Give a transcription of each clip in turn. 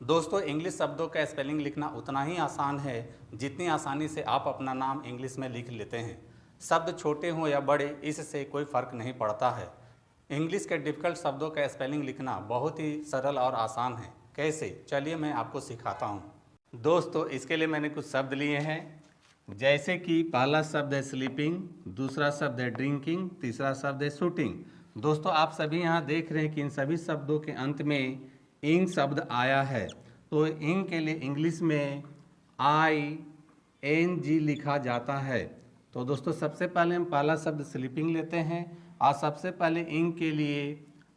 दोस्तों, इंग्लिश शब्दों का स्पेलिंग लिखना उतना ही आसान है जितनी आसानी से आप अपना नाम इंग्लिश में लिख लेते हैं। शब्द छोटे हों या बड़े, इससे कोई फ़र्क नहीं पड़ता है। इंग्लिश के डिफ़िकल्ट शब्दों का स्पेलिंग लिखना बहुत ही सरल और आसान है। कैसे? चलिए मैं आपको सिखाता हूँ। दोस्तों, इसके लिए मैंने कुछ शब्द लिए हैं, जैसे कि पहला शब्द है स्लीपिंग, दूसरा शब्द है ड्रिंकिंग, तीसरा शब्द है शूटिंग। दोस्तों, आप सभी यहाँ देख रहे हैं कि इन सभी शब्दों के अंत में इंग शब्द आया है। तो इंग के लिए इंग्लिश में ING लिखा जाता है। तो दोस्तों, सबसे पहले हम पहला शब्द स्लीपिंग लेते हैं और सबसे पहले इंग के लिए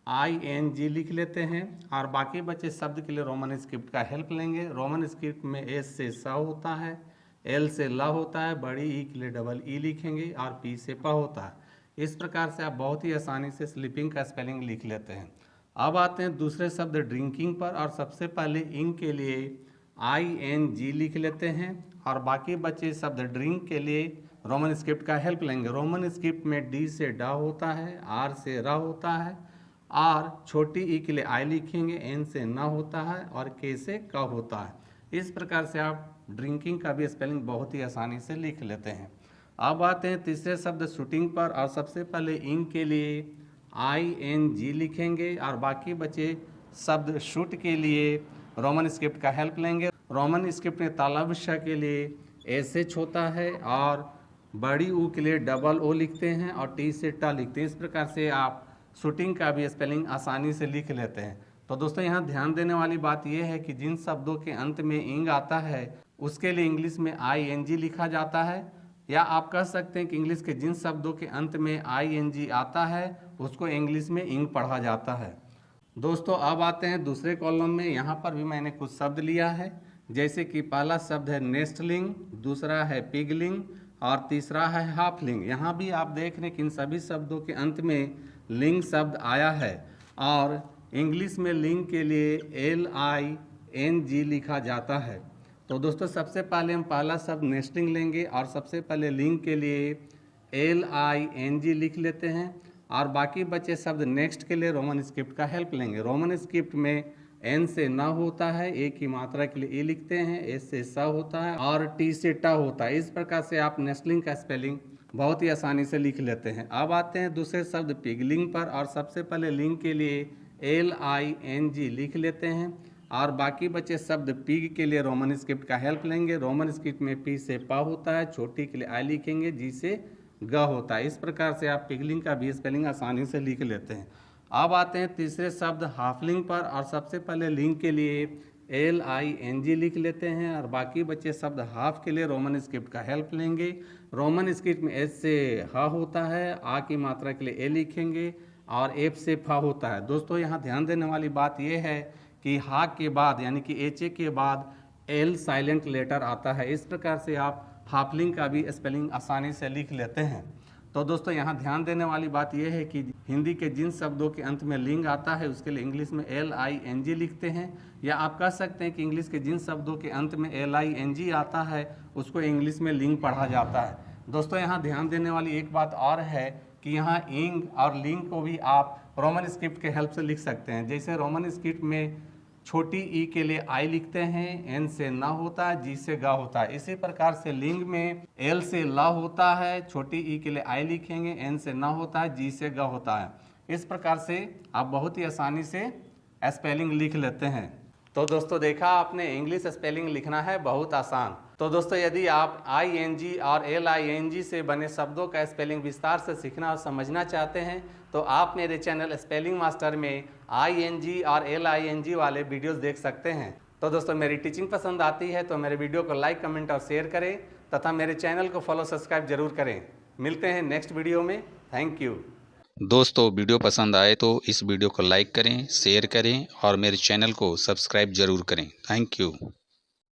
ING लिख लेते हैं और बाकी बचे शब्द के लिए रोमन स्क्रिप्ट का हेल्प लेंगे। रोमन स्क्रिप्ट में S से स होता है, L से ल होता है, बड़ी E के लिए डबल E लिखेंगे और P से प होता है। इस प्रकार से आप बहुत ही आसानी से स्लीपिंग का स्पेलिंग लिख लेते हैं। अब आते हैं दूसरे शब्द ड्रिंकिंग पर और सबसे पहले इंग के लिए ING लिख लेते हैं और बाकी बचे शब्द ड्रिंक के लिए रोमन स्क्रिप्ट का हेल्प लेंगे। रोमन स्क्रिप्ट में D से ड होता है, R से र होता है और छोटी E के लिए I लिखेंगे, N से न होता है और K से क होता है। इस प्रकार से आप ड्रिंकिंग का भी स्पेलिंग बहुत ही आसानी से लिख लेते हैं। अब आते हैं तीसरे शब्द शूटिंग पर और सबसे पहले इंग के लिए ING लिखेंगे और बाकी बचे शब्द शूट के लिए रोमन स्क्रिप्ट का हेल्प लेंगे। रोमन स्क्रिप्ट में तालब श के लिए SH होता है और बड़ी U के लिए डबल O लिखते हैं और T से ट लिखते हैं। इस प्रकार से आप शूटिंग का भी स्पेलिंग आसानी से लिख लेते हैं। तो दोस्तों, यहाँ ध्यान देने वाली बात यह है कि जिन शब्दों के अंत में इंग आता है उसके लिए इंग्लिश में ING लिखा जाता है, या आप कह सकते हैं कि इंग्लिश के जिन शब्दों के अंत में ING आता है उसको इंग्लिश में इंग पढ़ा जाता है। दोस्तों, अब आते हैं दूसरे कॉलम में। यहाँ पर भी मैंने कुछ शब्द लिया है, जैसे कि पहला शब्द है नेस्टलिंग, दूसरा है पिगलिंग और तीसरा है हाफलिंग। यहाँ भी आप देख रहे हैं कि इन सभी शब्दों के अंत में लिंग शब्द आया है और इंग्लिश में लिंग के लिए LING लिखा जाता है। तो दोस्तों, सबसे पहले हम पहला शब्द नेस्टिंग लेंगे और सबसे पहले लिंग के लिए LING लिख लेते हैं और बाकी बचे शब्द नेक्स्ट के लिए रोमन स्क्रिप्ट का हेल्प लेंगे। रोमन स्क्रिप्ट में N से न होता है, A की मात्रा के लिए E लिखते हैं, S से स होता है और T से ट होता है। इस प्रकार से आप नेस्टलिंग का स्पेलिंग बहुत ही आसानी से लिख लेते हैं। अब आते हैं दूसरे शब्द पिगलिंग पर और सबसे पहले लिंग के लिए LING लिख लेते हैं और बाकी बचे शब्द पिग के लिए रोमन स्क्रिप्ट का हेल्प लेंगे। रोमन स्क्रिप्ट में P से प होता है, छोटी के लिए I लिखेंगे, G से ग होता है। इस प्रकार से आप पिगलिंग का भी स्पेलिंग आसानी से लिख लेते हैं। अब आते हैं तीसरे शब्द हाफलिंग पर और सबसे पहले लिंग के लिए LING लिख लेते हैं और बाकी बचे शब्द हाफ के लिए रोमन स्क्रिप्ट का हेल्प लेंगे। रोमन स्क्रिप्ट में S से ह होता है, आ की मात्रा के लिए A लिखेंगे और F से फ होता है। दोस्तों, यहाँ ध्यान देने वाली बात यह है कि हा के बाद यानी कि HA के बाद L साइलेंट लेटर आता है। इस प्रकार से आप हाफलिंग का भी स्पेलिंग आसानी से लिख लेते हैं। तो दोस्तों, यहाँ ध्यान देने वाली बात यह है कि हिंदी के जिन शब्दों के अंत में लिंग आता है उसके लिए इंग्लिश में LING लिखते हैं, या आप कह सकते हैं कि इंग्लिश के जिन शब्दों के अंत में LING आता है उसको इंग्लिश में लिंग पढ़ा जाता है। दोस्तों, यहाँ ध्यान देने वाली एक बात और है कि यहाँ इंग और लिंग को भी आप रोमन स्क्रिप्ट के हेल्प से लिख सकते हैं। जैसे रोमन स्क्रिप्ट में छोटी E के लिए I लिखते हैं, N से न होता है, G से ग होता है। इसी प्रकार से लिंग में L से ल होता है, छोटी E के लिए I लिखेंगे, N से न होता है, G से ग होता है। इस प्रकार से आप बहुत ही आसानी से स्पेलिंग लिख लेते हैं। तो दोस्तों, देखा आपने, इंग्लिश स्पेलिंग लिखना है बहुत आसान। तो दोस्तों, यदि आप ING और LING से बने शब्दों का स्पेलिंग विस्तार से सीखना और समझना चाहते हैं तो आप मेरे चैनल स्पेलिंग मास्टर में ING और LING वाले वीडियोस देख सकते हैं। तो दोस्तों, मेरी टीचिंग पसंद आती है तो मेरे वीडियो को लाइक, कमेंट और शेयर करें तथा मेरे चैनल को फॉलो, सब्सक्राइब जरूर करें। मिलते हैं नेक्स्ट वीडियो में। Thank you. दोस्तों, वीडियो पसंद आए तो इस वीडियो को लाइक करें, शेयर करें और मेरे चैनल को सब्सक्राइब जरूर करें। Thank you.